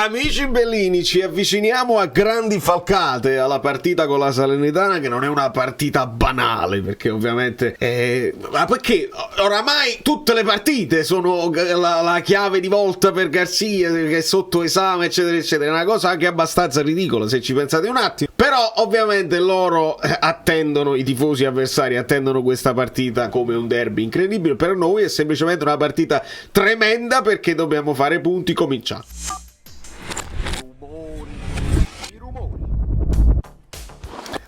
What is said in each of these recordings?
Amici bellini, ci avviciniamo a grandi falcate alla partita con la Salernitana, che non è una partita banale, perché ovviamente ma perché oramai tutte le partite sono la chiave di volta per Garcia, che è sotto esame, eccetera eccetera. È una cosa anche abbastanza ridicola se ci pensate un attimo, però ovviamente loro attendono, i tifosi avversari attendono questa partita come un derby incredibile. Per noi è semplicemente una partita tremenda, perché dobbiamo fare punti. Cominciamo.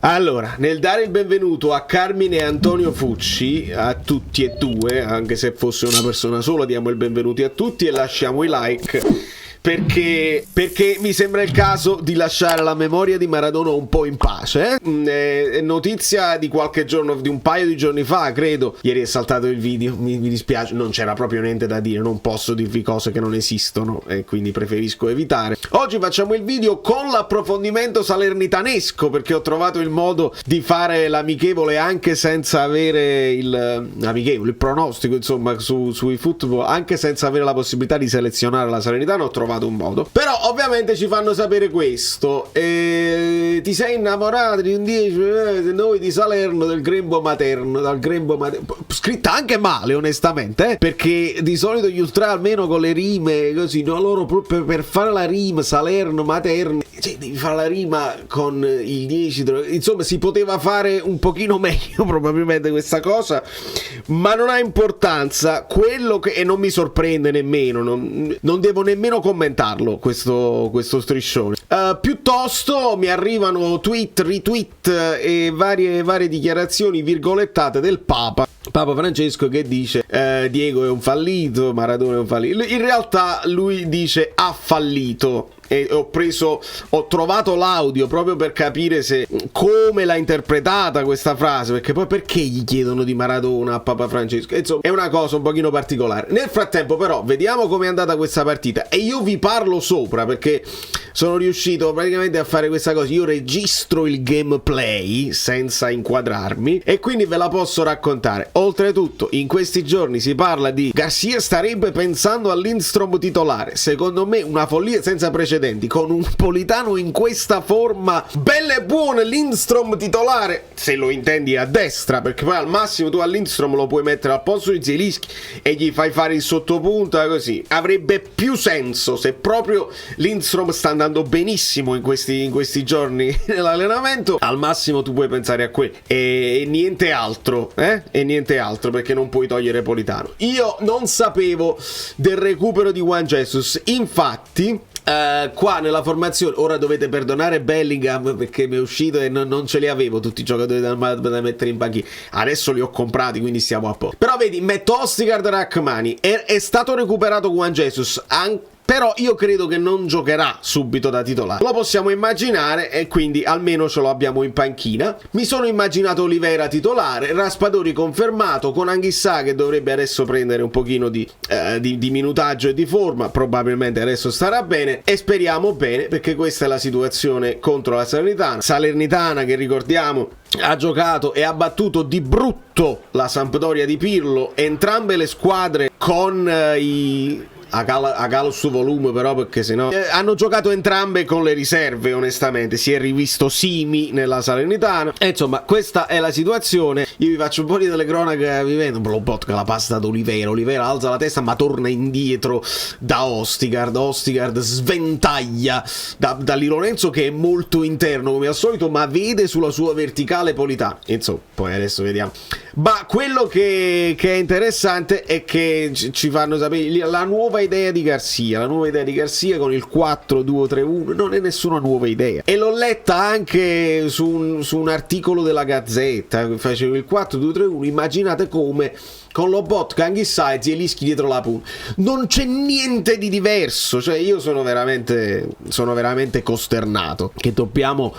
Allora, nel dare il benvenuto a Carmine e Antonio Fucci, a tutti e due, anche se fosse una persona sola, diamo il benvenuto a tutti e lasciamo i like, perché mi sembra il caso di lasciare la memoria di Maradona un po' in pace. Notizia di qualche giorno, di un paio di giorni fa, credo. Ieri è saltato il video, mi dispiace, non c'era proprio niente da dire, non posso dirvi cose che non esistono e quindi preferisco evitare. Oggi facciamo il video con l'approfondimento salernitanesco, perché ho trovato il modo di fare l'amichevole anche senza avere il pronostico, insomma, sui football, anche senza avere la possibilità di selezionare la Salernitana. Ho trovato un modo, però ovviamente ci fanno sapere questo: ti sei innamorato di un 10 noi di Salerno, del grembo materno, scritta anche male onestamente, perché di solito gli ultra almeno con le rime così, no? Loro per fare la rima Salerno materno, cioè, devi fare la rima con il 10, insomma si poteva fare un pochino meglio probabilmente questa cosa, ma non ha importanza. Quello che, e non mi sorprende nemmeno, non devo nemmeno commentarlo questo striscione. Piuttosto mi arrivano tweet, retweet e varie dichiarazioni virgolettate del Papa Francesco, che dice Diego è un fallito, Maradona è un fallito. In realtà lui dice ha fallito, e ho trovato l'audio proprio per capire come l'ha interpretata questa frase, perché poi perché gli chiedono di Maradona a Papa Francesco? Insomma, è una cosa un pochino particolare. Nel frattempo però vediamo come è andata questa partita e io vi parlo sopra, perché sono riuscito praticamente a fare questa cosa. Io registro il gameplay senza inquadrarmi e quindi ve la posso raccontare. Oltretutto in questi giorni si parla di Garcia starebbe pensando al Lindstrom titolare. Secondo me una follia senza precedenti, con un Politano in questa forma. Belle e buone Lindstrom titolare, se lo intendi a destra, perché poi al massimo tu a Lindstrom lo puoi mettere al posto di Zielinski e gli fai fare il sottopunta, così avrebbe più senso. Se proprio Lindstrom sta andando benissimo in questi giorni nell'allenamento, al massimo tu puoi pensare a quello e niente altro, e niente altro, perché non puoi togliere Politano. Io non sapevo del recupero di Juan Jesus, infatti qua nella formazione, ora dovete perdonare Bellingham perché mi è uscito e non ce li avevo tutti i giocatori da mettere in panchina, adesso li ho comprati, quindi stiamo a posto. Però vedi, metto Ostigard, Rachmani, è stato recuperato Juan Jesus, però io credo che non giocherà subito da titolare. Lo possiamo immaginare e quindi almeno ce lo abbiamo in panchina. Mi sono immaginato Oliveira titolare, Raspadori confermato, con Anghissà che dovrebbe adesso prendere un pochino di minutaggio e di forma, probabilmente adesso starà bene e speriamo bene, perché questa è la situazione contro la Salernitana che ricordiamo ha giocato e ha battuto di brutto la Sampdoria di Pirlo, entrambe le squadre con a calo su volume, però, perché sennò hanno giocato entrambe con le riserve. Onestamente si è rivisto Simi nella Salernitana e insomma questa è la situazione. Io vi faccio un po' di telecronaca vivendo Blobot, che la passa ad Oliveira alza la testa ma torna indietro da Ostigard sventaglia da Di Lorenzo, che è molto interno come al solito, ma vede sulla sua verticale Politano. Insomma, poi adesso vediamo. Ma quello che è interessante è che ci fanno sapere la nuova idea di Garcia, con il 4-2-3-1. Non è nessuna nuova idea, e l'ho letta anche su un articolo della Gazzetta. Facevo il 4-2-3-1, immaginate come con Lobotka, Anghissà e Zielinski dietro la punta. Non c'è niente di diverso, cioè io sono veramente costernato che dobbiamo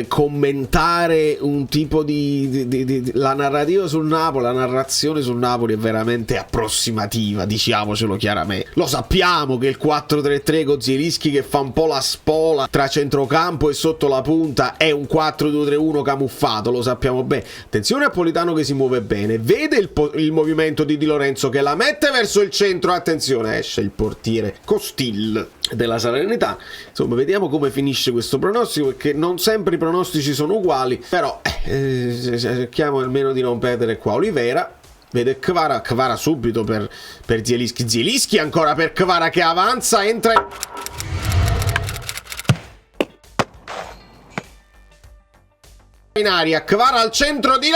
commentare un tipo di la narrativa sul Napoli. La narrazione sul Napoli è veramente approssimativa, diciamocelo chiaramente. Lo sappiamo che il 4-3-3 con Zielinski che fa un po' la spola tra centrocampo e sotto la punta è un 4-2-3-1 camuffato, lo sappiamo bene. Attenzione a Politano che si muove bene, vede il movimento movimento di Di Lorenzo che la mette verso il centro, attenzione, esce il portiere Costil della Salernitana. Insomma, vediamo come finisce questo pronostico, perché non sempre i pronostici sono uguali, però cerchiamo almeno di non perdere qua. Olivera vede Kvara subito per Zielinski ancora per Kvara che avanza, entra in aria, Kvara al centro di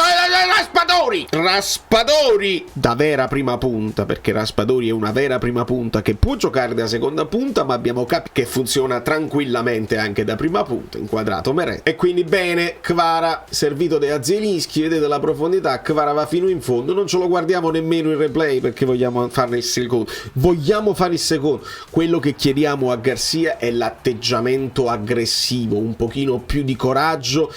Raspadori da vera prima punta, perché Raspadori è una vera prima punta che può giocare da seconda punta, ma abbiamo capito che funziona tranquillamente anche da prima punta, inquadrato Meret, e quindi bene Kvara servito da Zielinski, vedete la profondità, Kvara va fino in fondo, non ce lo guardiamo nemmeno in replay perché vogliamo fare il secondo, quello che chiediamo a Garcia è l'atteggiamento aggressivo, un pochino più di coraggio,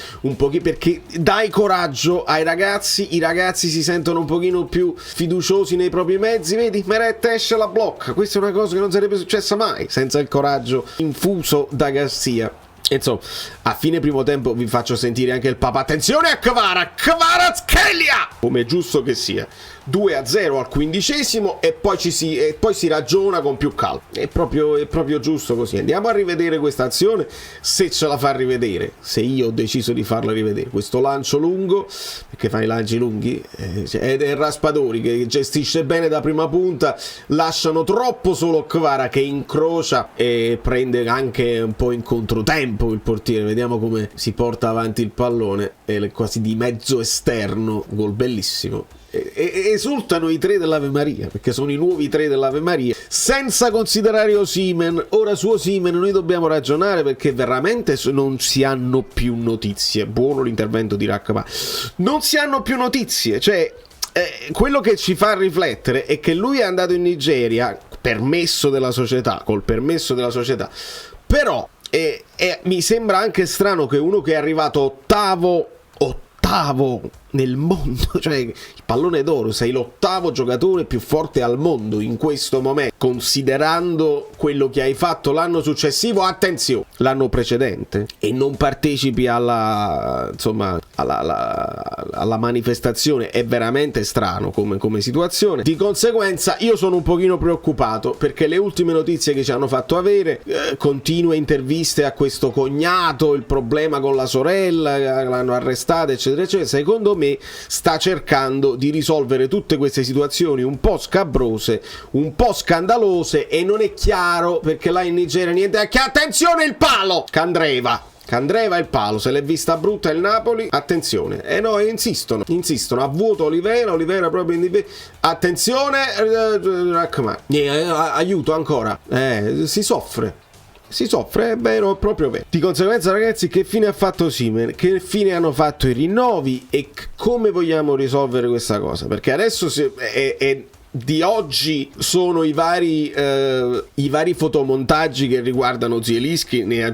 perché dai coraggio ai ragazzi, i ragazzi si sentono un pochino più fiduciosi nei propri mezzi, vedi? Meret esce la blocca, questa è una cosa che non sarebbe successa mai senza il coraggio infuso da Garcia. Insomma, a fine primo tempo vi faccio sentire anche il papà. Attenzione a Kvaratskhelia, come è giusto che sia. 2-0 al 15esimo e poi si ragiona con più calma. È proprio giusto così. Andiamo a rivedere questa azione, se ce la fa rivedere, se io ho deciso di farla rivedere. Questo lancio lungo, perché fa i lanci lunghi, ed è Raspadori che gestisce bene da prima punta, lasciano troppo solo Kvara che incrocia e prende anche un po' in controtempo il portiere. Vediamo come si porta avanti il pallone, è quasi di mezzo esterno, gol bellissimo. Esultano i tre dell'Ave Maria, perché sono i nuovi tre dell'Ave Maria, senza considerare Osimhen. Ora su Osimhen noi dobbiamo ragionare, perché veramente non si hanno più notizie. Buono l'intervento di Rakma, non si hanno più notizie, cioè quello che ci fa riflettere è che lui è andato in Nigeria col permesso della società, però mi sembra anche strano che uno che è arrivato ottavo nel mondo, cioè il pallone d'oro, sei l'ottavo giocatore più forte al mondo in questo momento, considerando quello che hai fatto l'anno successivo, attenzione, l'anno precedente, e non partecipi alla manifestazione, è veramente strano come situazione. Di conseguenza io sono un pochino preoccupato, perché le ultime notizie che ci hanno fatto avere, continue interviste a questo cognato, il problema con la sorella, l'hanno arrestata eccetera eccetera, secondo me sta cercando di risolvere tutte queste situazioni un po' scabrose, un po' scandalose, e non è chiaro perché là in Nigeria niente. Che attenzione il palo! Candreva il palo, se l'è vista brutta il Napoli, attenzione. No, insistono, a vuoto Olivera proprio in difesa. Attenzione, aiuto ancora, si soffre, è vero, è proprio vero. Di conseguenza, ragazzi, che fine ha fatto Osimhen? Che fine hanno fatto i rinnovi? E come vogliamo risolvere questa cosa? Perché adesso di oggi sono i vari fotomontaggi che riguardano Zielinski, ne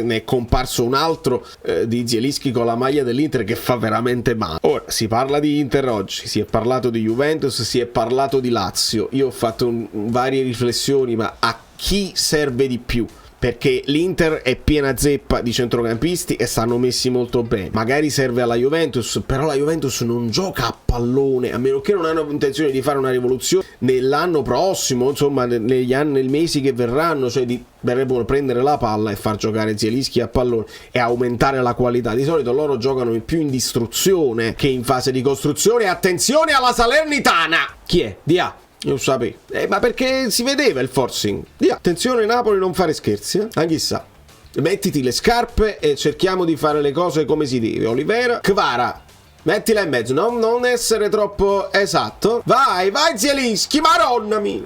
è comparso un altro di Zielinski con la maglia dell'Inter che fa veramente male. Ora si parla di Inter oggi, si è parlato di Juventus, si è parlato di Lazio. Io ho fatto varie riflessioni, ma a chi serve di più? Perché l'Inter è piena zeppa di centrocampisti e stanno messi molto bene. Magari serve alla Juventus, però la Juventus non gioca a pallone, a meno che non hanno intenzione di fare una rivoluzione nell'anno prossimo, insomma nei mesi che verranno, cioè verrebbero prendere la palla e far giocare Zielinski a pallone e aumentare la qualità. Di solito loro giocano più in distruzione che in fase di costruzione. Attenzione alla Salernitana! Chi è? Dia. Io lo sapevo, ma perché si vedeva il forcing. Attenzione Napoli, non fare scherzi, chissà. Mettiti le scarpe e cerchiamo di fare le cose come si deve. Olivera, Kvara, mettila in mezzo, non essere troppo esatto. Vai Zielinski, maronna mia,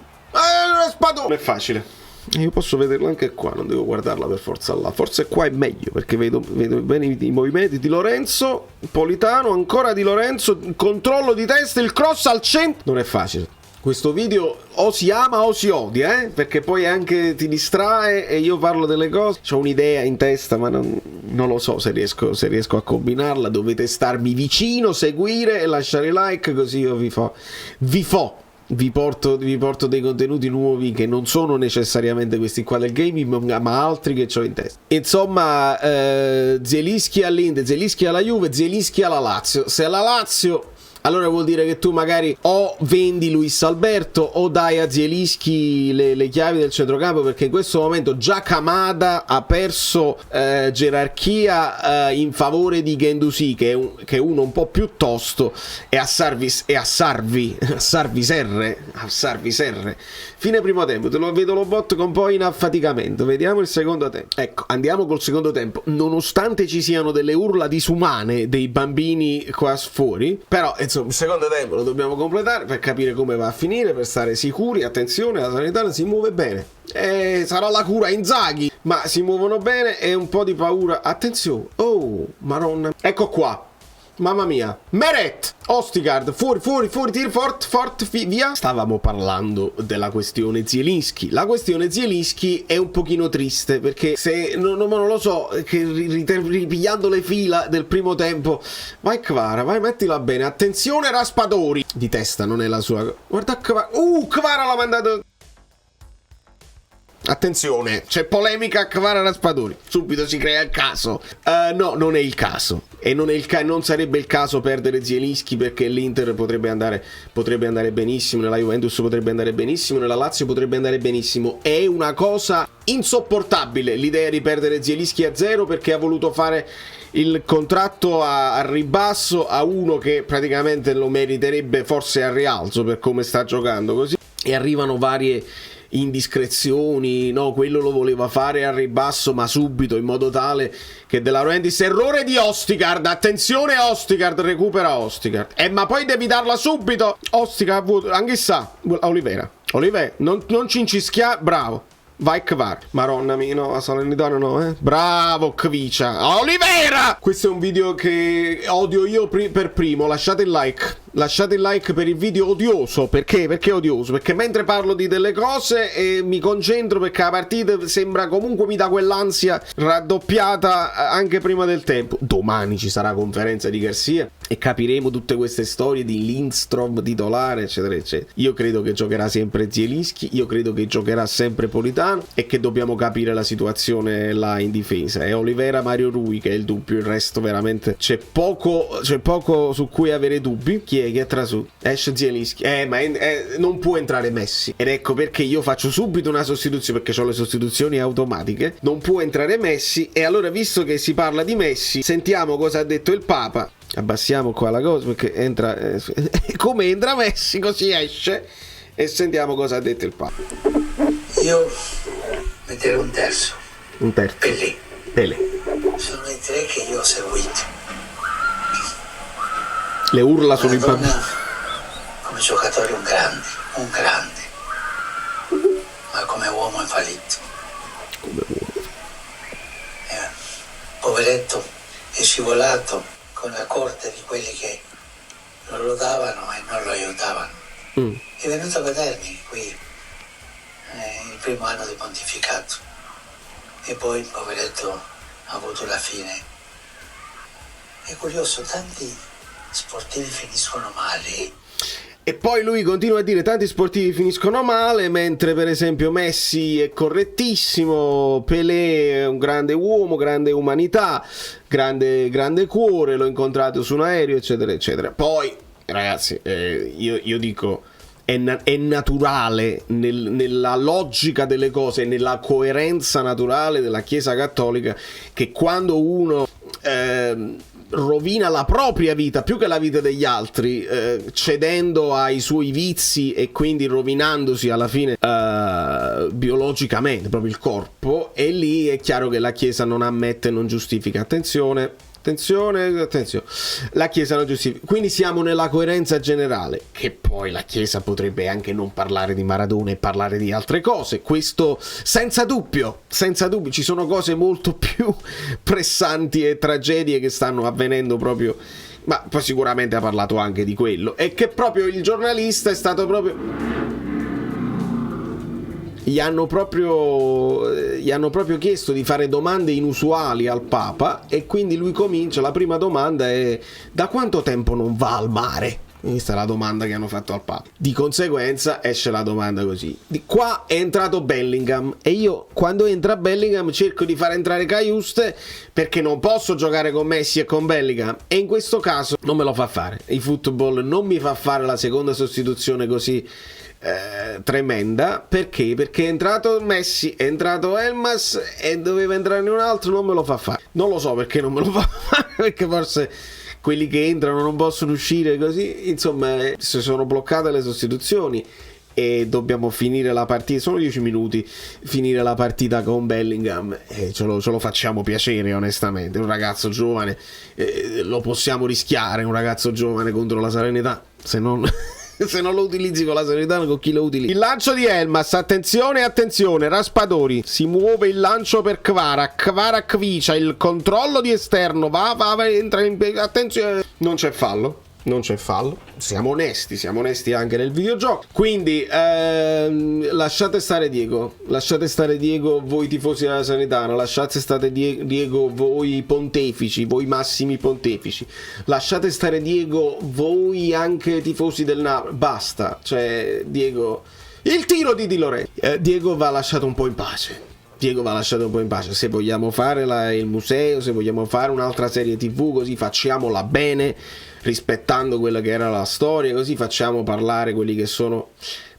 spadone. È facile, io posso vederlo anche qua, non devo guardarla per forza là. Forse qua è meglio, perché vedo bene i movimenti di Lorenzo, Politano, ancora di Lorenzo, controllo di testa, il cross al centro. Non è facile. Questo video o si ama o si odia, perché poi anche ti distrae e io parlo delle cose. C'ho un'idea in testa, ma non lo so se riesco a combinarla. Dovete starmi vicino, seguire e lasciare like, così io vi porto dei contenuti nuovi che non sono necessariamente questi qua del gaming, ma altri che ho in testa. Insomma, Zielinski all'Inter, Zielinski alla Juve, Zielinski alla Lazio. Se la Lazio allora vuol dire che tu magari o vendi Luis Alberto o dai a Zielinski le chiavi del centrocampo, perché in questo momento già Kamada ha perso gerarchia in favore di Guendouzi, che è uno un po' più tosto, e a Sarviserre. Fine primo tempo, te lo vedo lo bot con un po' in affaticamento. Vediamo il secondo tempo. Ecco, andiamo col secondo tempo. Nonostante ci siano delle urla disumane dei bambini qua fuori, però insomma il secondo tempo lo dobbiamo completare per capire come va a finire, per stare sicuri. Attenzione, la Salernitana si muove bene, sarà la cura Inzaghi, ma si muovono bene e un po' di paura. Attenzione, oh maronna, ecco qua. Mamma mia, Meret, Ostigard, fuori, tir fort, via. Stavamo parlando della questione Zielinski. La questione Zielinski è un pochino triste, perché se non lo so, che ripigliando le fila del primo tempo, vai Kvara, vai, mettila bene. Attenzione Raspadori, di testa, non è la sua. Guarda Kvara, Kvara l'ha mandato. Attenzione, c'è polemica Kvara Raspadori, subito si crea il caso. No, non è il caso. E non sarebbe il caso perdere Zielinski, perché l'Inter potrebbe andare benissimo, nella Juventus potrebbe andare benissimo, nella Lazio potrebbe andare benissimo. È una cosa insopportabile l'idea di perdere Zielinski a zero, perché ha voluto fare il contratto a ribasso a uno che praticamente lo meriterebbe forse al rialzo per come sta giocando così. E arrivano varie indiscrezioni, no, quello lo voleva fare al ribasso ma subito, in modo tale che De Laurentiis, errore di Ostigard, attenzione Ostigard, recupera Ostigard, ma poi devi darla subito. Ostigard, anche sa, Olivera, non ci incischia, bravo. Vai Kvar, maronna mia, no, a Salernitana no, bravo Kvicia, Olivera! Questo è un video che odio io per primo, lasciate il like per il video odioso. Perché è odioso? Perché mentre parlo di delle cose mi concentro, perché la partita sembra comunque, mi dà quell'ansia raddoppiata anche prima del tempo. Domani ci sarà conferenza di Garcia e capiremo tutte queste storie di Lindstrom titolare eccetera eccetera. Io credo che giocherà sempre Zielinski, io credo che giocherà sempre Politano, e che dobbiamo capire la situazione là in difesa. È Olivera, Mario Rui che è il dubbio, il resto veramente c'è poco su cui avere dubbi. Chi è che entra su? Esce Zielinski, ma non può entrare Messi, ed ecco perché io faccio subito una sostituzione, perché ho le sostituzioni automatiche. Non può entrare Messi, e allora, visto che si parla di Messi, sentiamo cosa ha detto il Papa. Abbassiamo qua la cosa, perché entra come entra Messi così esce, e sentiamo cosa ha detto il Papa. Io metterei un terzo. Pelé. Sono i tre che io ho seguito. Le urla sono impazzite. Come giocatore un grande. Ma come uomo è fallito. Poveretto, è scivolato con la corte di quelli che lo lodavano e non lo aiutavano. È venuto a vedermi qui il primo anno di pontificato, e poi il poveretto ha avuto la fine. È curioso, tanti sportivi finiscono male. E poi lui continua a dire tanti sportivi finiscono male, mentre per esempio Messi è correttissimo, Pelé è un grande uomo, grande umanità, grande cuore, l'ho incontrato su un aereo eccetera eccetera. Poi ragazzi, io dico, è naturale nella logica delle cose, nella coerenza naturale della Chiesa Cattolica, che quando uno rovina la propria vita più che la vita degli altri, cedendo ai suoi vizi e quindi rovinandosi alla fine biologicamente proprio il corpo, e lì è chiaro che la Chiesa non ammette e non giustifica. Attenzione, la Chiesa non giustifica. Quindi siamo nella coerenza generale, che poi la Chiesa potrebbe anche non parlare di Maradona e parlare di altre cose, questo senza dubbio. Ci sono cose molto più pressanti e tragedie che stanno avvenendo proprio, ma poi sicuramente ha parlato anche di quello, e che proprio il giornalista è stato proprio... Gli hanno proprio chiesto di fare domande inusuali al Papa, e quindi lui comincia. La prima domanda è: da quanto tempo non va al mare? Questa è la domanda che hanno fatto al Papa. Di conseguenza esce la domanda così. Di qua è entrato Bellingham e io quando entra Bellingham cerco di far entrare Cajuste perché non posso giocare con Messi e con Bellingham, e in questo caso non me lo fa fare. Il football non mi fa fare la seconda sostituzione così tremenda. Perché? Perché è entrato Messi, è entrato Elmas e doveva entrare un altro, non me lo fa fare. Non lo so perché non me lo fa fare, perché forse quelli che entrano non possono uscire così. Insomma, si sono bloccate le sostituzioni e dobbiamo finire la partita, sono 10 minuti, finire la partita con Bellingham, e ce lo facciamo piacere onestamente. Un ragazzo giovane, lo possiamo rischiare, un ragazzo giovane contro la Salernità, se non se non lo utilizzi con la Serenità, con chi lo utilizzi? Il lancio di Elmas, attenzione, Raspadori, si muove il lancio per Kvarak Vicia, il controllo di esterno, va, entra in... attenzione, non c'è fallo. Siamo onesti anche nel videogioco. Quindi lasciate stare Diego voi tifosi della Sanitana, lasciate stare Diego voi pontefici, voi massimi pontefici, lasciate stare Diego voi anche tifosi del Napoli. Basta, cioè Diego, il tiro di Di Lorenzo, Diego va lasciato un po' in pace. Se vogliamo fare il museo, se vogliamo fare un'altra serie TV, così facciamola bene, rispettando quella che era la storia, così facciamo parlare quelli che sono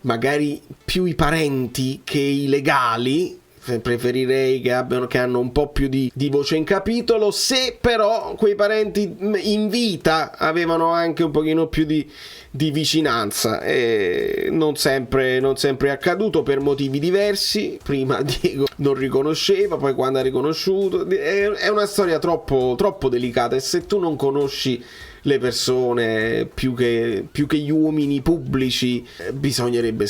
magari più i parenti che i legali. Preferirei che hanno un po' più di voce in capitolo, se però quei parenti in vita avevano anche un pochino più di vicinanza, e non sempre è accaduto per motivi diversi. Prima Diego non riconosceva, poi quando ha riconosciuto, è una storia troppo delicata, e se tu non conosci le persone più che gli uomini pubblici, bisognerebbe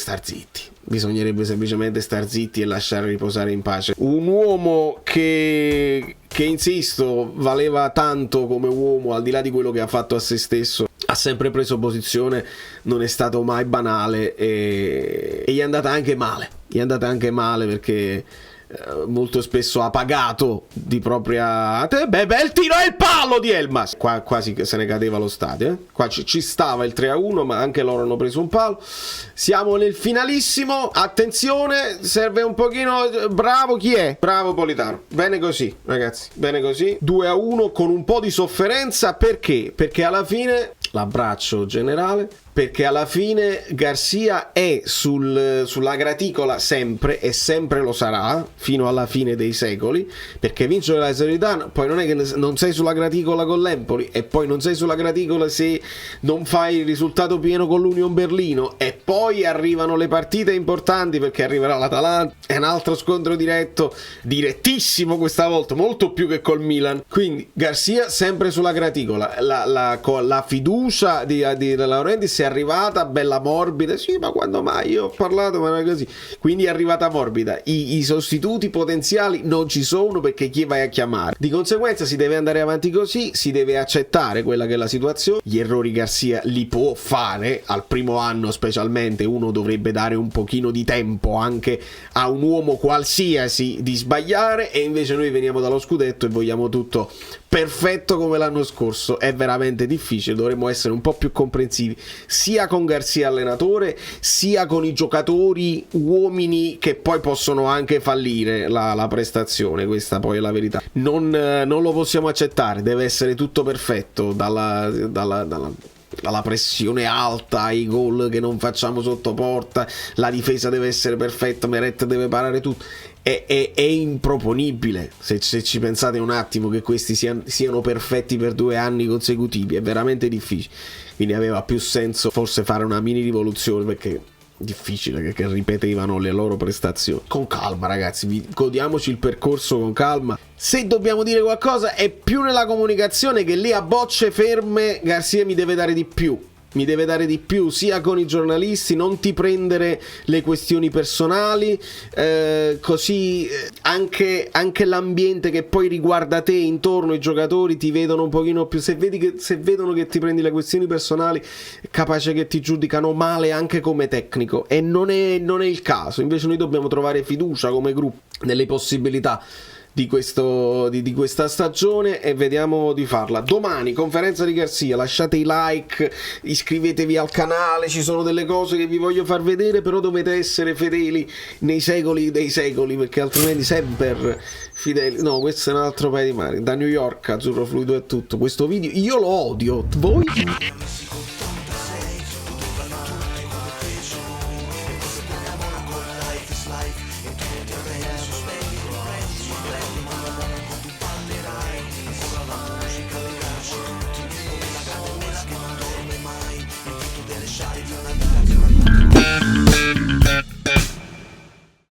semplicemente star zitti e lasciare riposare in pace un uomo che insisto valeva tanto come uomo, al di là di quello che ha fatto a se stesso. Ha sempre preso posizione, non è stato mai banale, e gli è andata anche male perché molto spesso ha pagato di propria... bel tiro, è il palo di Elmas, qua quasi che se ne cadeva lo stadio, qua ci stava il 3-1, ma anche loro hanno preso un palo. Siamo nel finalissimo, attenzione, serve un pochino, bravo, chi è? Bravo Politano, bene così ragazzi, bene così, 2-1 con un po' di sofferenza. Perché? Perché alla fine l'abbraccio generale, perché alla fine Garcia è sulla graticola sempre, e sempre lo sarà fino alla fine dei secoli, perché vincere la Salernitana poi non è che non sei sulla graticola con l'Empoli, e poi non sei sulla graticola se non fai il risultato pieno con l'Union Berlino, e poi arrivano le partite importanti, perché arriverà l'Atalanta, è un altro scontro direttissimo questa volta, molto più che col Milan. Quindi Garcia sempre sulla graticola, la fiducia di Laurenti è arrivata bella morbida, sì, ma quando mai? Io ho parlato, ma non è così. Quindi è arrivata morbida, i sostituti potenziali non ci sono, perché chi vai a chiamare? Di conseguenza si deve andare avanti così, si deve accettare quella che è la situazione. Gli errori Garcia li può fare, al primo anno specialmente uno dovrebbe dare un pochino di tempo anche a un uomo qualsiasi di sbagliare, e invece noi veniamo dallo scudetto e vogliamo tutto perfetto come l'anno scorso. È veramente difficile, dovremmo essere un po' più comprensivi sia con Garcia allenatore, sia con i giocatori uomini, che poi possono anche fallire la prestazione. Questa poi è la verità, non lo possiamo accettare, deve essere tutto perfetto, dalla pressione alta ai gol che non facciamo sotto porta, la difesa deve essere perfetta, Meret deve parare tutto. È improponibile, se ci pensate un attimo, che questi siano perfetti per 2 anni consecutivi, è veramente difficile. Quindi aveva più senso forse fare una mini rivoluzione, perché è difficile che ripetevano le loro prestazioni. Con calma ragazzi, godiamoci il percorso con calma. Se dobbiamo dire qualcosa è più nella comunicazione, che lì a bocce ferme Garcia mi deve dare di più, sia con i giornalisti, non ti prendere le questioni personali, così anche l'ambiente che poi riguarda te intorno, i giocatori ti vedono un pochino più, se vedono che ti prendi le questioni personali, è capace che ti giudicano male anche come tecnico, e non è il caso. Invece noi dobbiamo trovare fiducia come gruppo nelle possibilità di questa stagione e vediamo di farla. Domani, conferenza di Garcia, lasciate i like, iscrivetevi al canale, ci sono delle cose che vi voglio far vedere, però dovete essere fedeli nei secoli dei secoli, perché altrimenti sempre fideli. No, questo è un altro paio di mani. Da New York, Azzurro Fluido è tutto. Questo video io lo odio, voi?